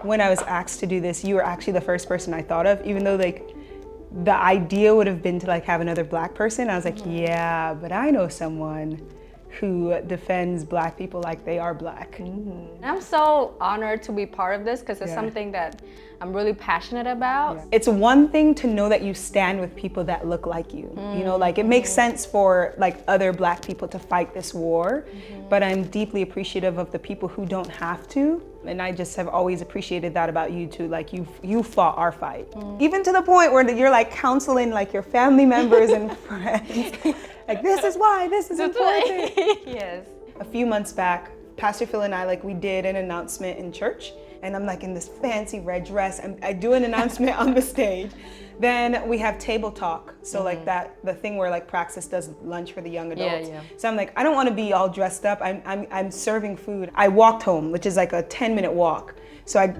when I was asked to do this, you were actually the first person I thought of, even though like the idea would have been to like have another Black person. I was like, yeah, but I know someone who defends Black people like they are Black. I'm so honored to be part of this because it's Yeah. something that I'm really passionate about. Yeah. It's one thing to know that you stand with people that look like you. You know, like it makes sense for like other Black people to fight this war, but I'm deeply appreciative of the people who don't have to. And I just have always appreciated that about you too. Like you fought our fight. Even to the point where you're like counseling like your family members and friends. Like this is why this is important. Yes. A few months back, Pastor Phil and I, like we did an announcement in church, and I'm like in this fancy red dress, and I do an announcement on the stage. Then we have table talk. So like the thing where like Praxis does lunch for the young adults. Yeah. So I'm like, I don't want to be all dressed up. I'm serving food. I walked home, which is like a 10-minute walk. So I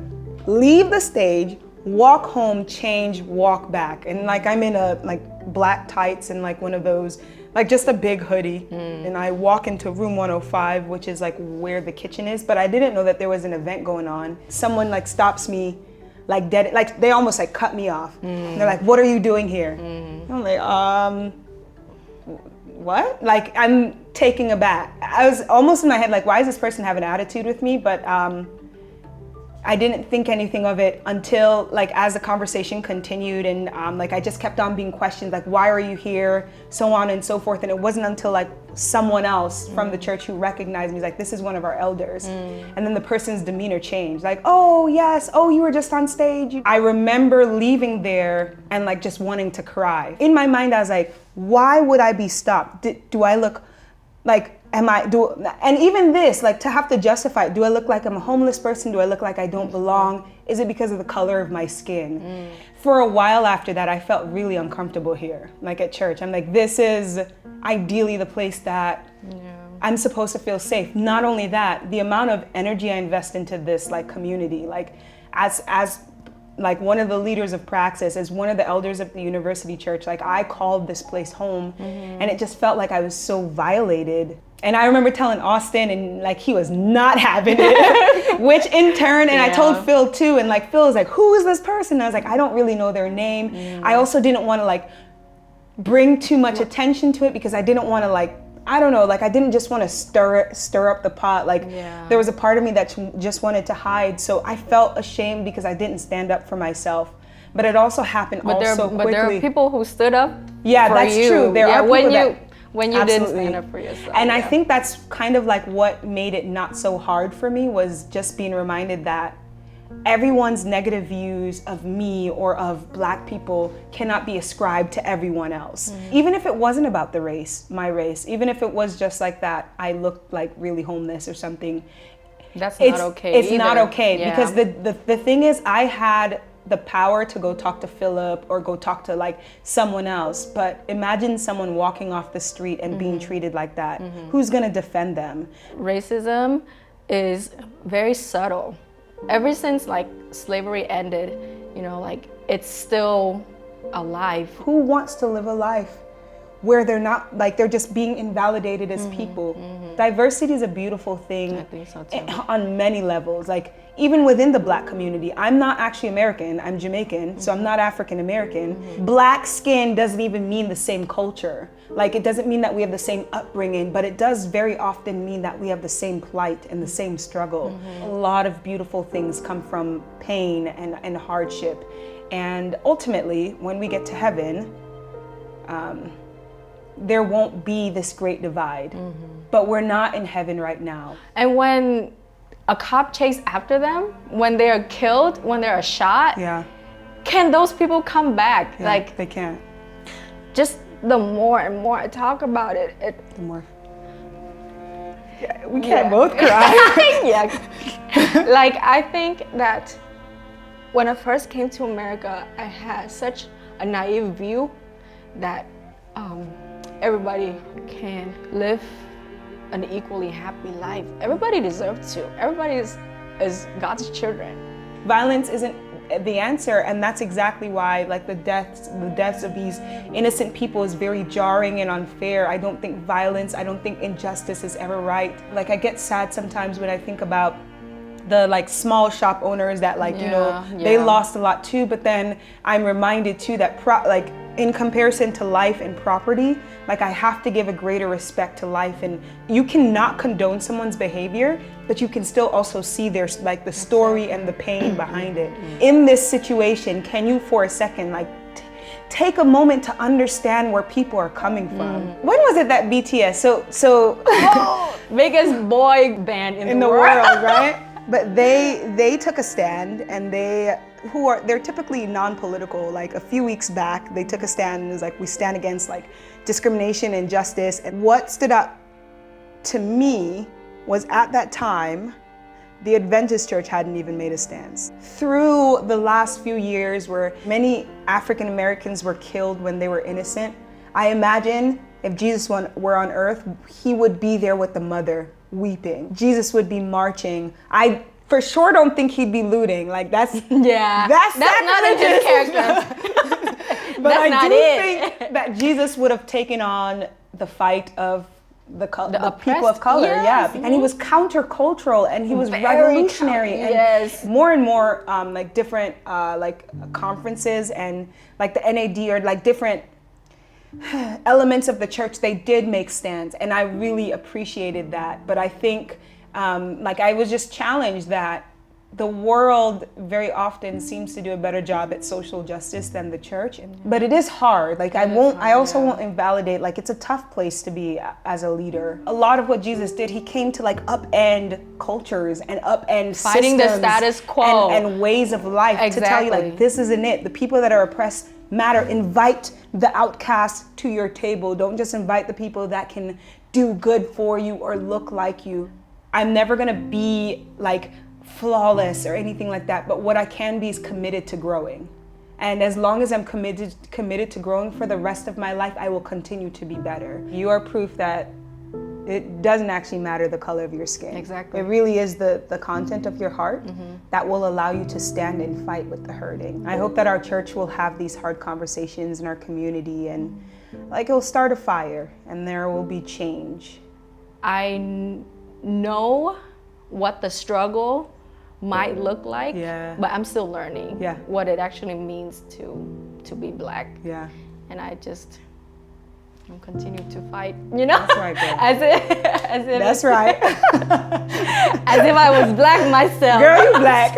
leave the stage, walk home, change, walk back. And like I'm in a like black tights and like one of those, like just a big hoodie. And I walk into room 105, which is like where the kitchen is. But I didn't know that there was an event going on. Someone like stops me, like dead, like they almost like cut me off. And they're like, what are you doing here? And I'm like, what? Like I'm taking aback. I was almost in my head like, why does this person have an attitude with me? But I didn't think anything of it until like as the conversation continued, and like I just kept on being questioned, like why are you here, so on and so forth. And it wasn't until like someone else from the church who recognized me, like this is one of our elders. And then the person's demeanor changed, like, oh yes, oh you were just on stage. I remember leaving there and like just wanting to cry. In my mind I was like, why would I be stopped? Do I look like, and even this, like to have to justify it, do I look like I'm a homeless person? Do I look like I don't belong? Is it because of the color of my skin? For a while after that, I felt really uncomfortable here, like at church. I'm like, this is ideally the place that I'm supposed to feel safe. Not only that, the amount of energy I invest into this like community, like as like one of the leaders of Praxis, as one of the elders of the university church, like I called this place home, and it just felt like I was so violated. And I remember telling Austin, and like he was not having it, which in turn, and I told Phil too, and like Phil was like, who is this person? And I was like, I don't really know their name. I also didn't want to like bring too much attention to it because I didn't want to like, I don't know, like I didn't just want to stir up the pot. Like there was a part of me that just wanted to hide. So I felt ashamed because I didn't stand up for myself. But it also happened quickly. But there are people who stood up Yeah, for that's you. true. There are people when you didn't stand up for yourself. And I think that's kind of like what made it not so hard for me, was just being reminded that everyone's negative views of me or of Black people cannot be ascribed to everyone else. Even if it wasn't about the race, my race, even if it was just like that, I looked like really homeless or something. That's not okay. It's not okay because the thing is, I had the power to go talk to Philip or go talk to like someone else, but imagine someone walking off the street and being treated like that. Who's gonna defend them? Racism is very subtle. Ever since like slavery ended, you know, like it's still alive. Who wants to live a life where they're not, like they're just being invalidated as people? Diversity is a beautiful thing. I think so too. On many levels. Like even within the Black community, I'm not actually American, I'm Jamaican, so I'm not African American. Black skin doesn't even mean the same culture. Like it doesn't mean that we have the same upbringing, but it does very often mean that we have the same plight and the same struggle. A lot of beautiful things come from pain and hardship. And ultimately, when we get to heaven, there won't be this great divide. But we're not in heaven right now. And when a cop chase after them, when they're killed, when they're shot, can those people come back? Like they can't. Just the more and more I talk about it, the more. Yeah, we can't both cry. Like I think that when I first came to America, I had such a naive view that everybody can live an equally happy life. Everybody deserves to. Everybody is God's children. Violence isn't the answer, and that's exactly why like the deaths of these innocent people is very jarring and unfair. I don't think violence, I don't think injustice is ever right. Like I get sad sometimes when I think about the like small shop owners that like, you know, they lost a lot too. But then I'm reminded too that like in comparison to life and property, like I have to give a greater respect to life. And you cannot condone someone's behavior, but you can still also see their like the story and the pain behind it. In this situation, can you for a second like take a moment to understand where people are coming from? When was it that BTS, so biggest boy band in the world, right? But they took a stand, and they're typically non-political. Like a few weeks back, they took a stand and it was like, we stand against like discrimination and injustice. And what stood out to me was at that time, the Adventist Church hadn't even made a stance. Through the last few years where many African Americans were killed when they were innocent, I imagine if Jesus were on earth, he would be there with the mother weeping. Jesus would be marching. I for sure don't think he'd be looting. Like that's not in his character. But I do think that Jesus would have taken on the fight of the people of color, and he was countercultural, and he was revolutionary, and more and more like different like conferences and like the NAD or like different elements of the church, they did make stands, and I really appreciated that. But I think like I was just challenged that the world very often seems to do a better job at social justice than the church. But it is hard. Like I also won't invalidate, like it's a tough place to be as a leader. A lot of what Jesus did, he came to like upend cultures and upend fighting systems the status quo and ways of life to tell you like this isn't it. The people that are oppressed matter. Invite the outcast to your table. Don't just invite the people that can do good for you or look like you. I'm never gonna be like flawless or anything like that, but what I can be is committed to growing. And as long as I'm committed to growing for the rest of my life, I will continue to be better. You are proof that it doesn't actually matter the color of your skin. Exactly. It really is the content of your heart that will allow you to stand and fight with the hurting. I hope that our church will have these hard conversations in our community, and like it'll start a fire and there will be change. I know what the struggle might look like, but I'm still learning what it actually means to be Black. And I'm continuing to fight, you know? That's right, girl. as if That's right. as if I was Black myself. Girl, you Black.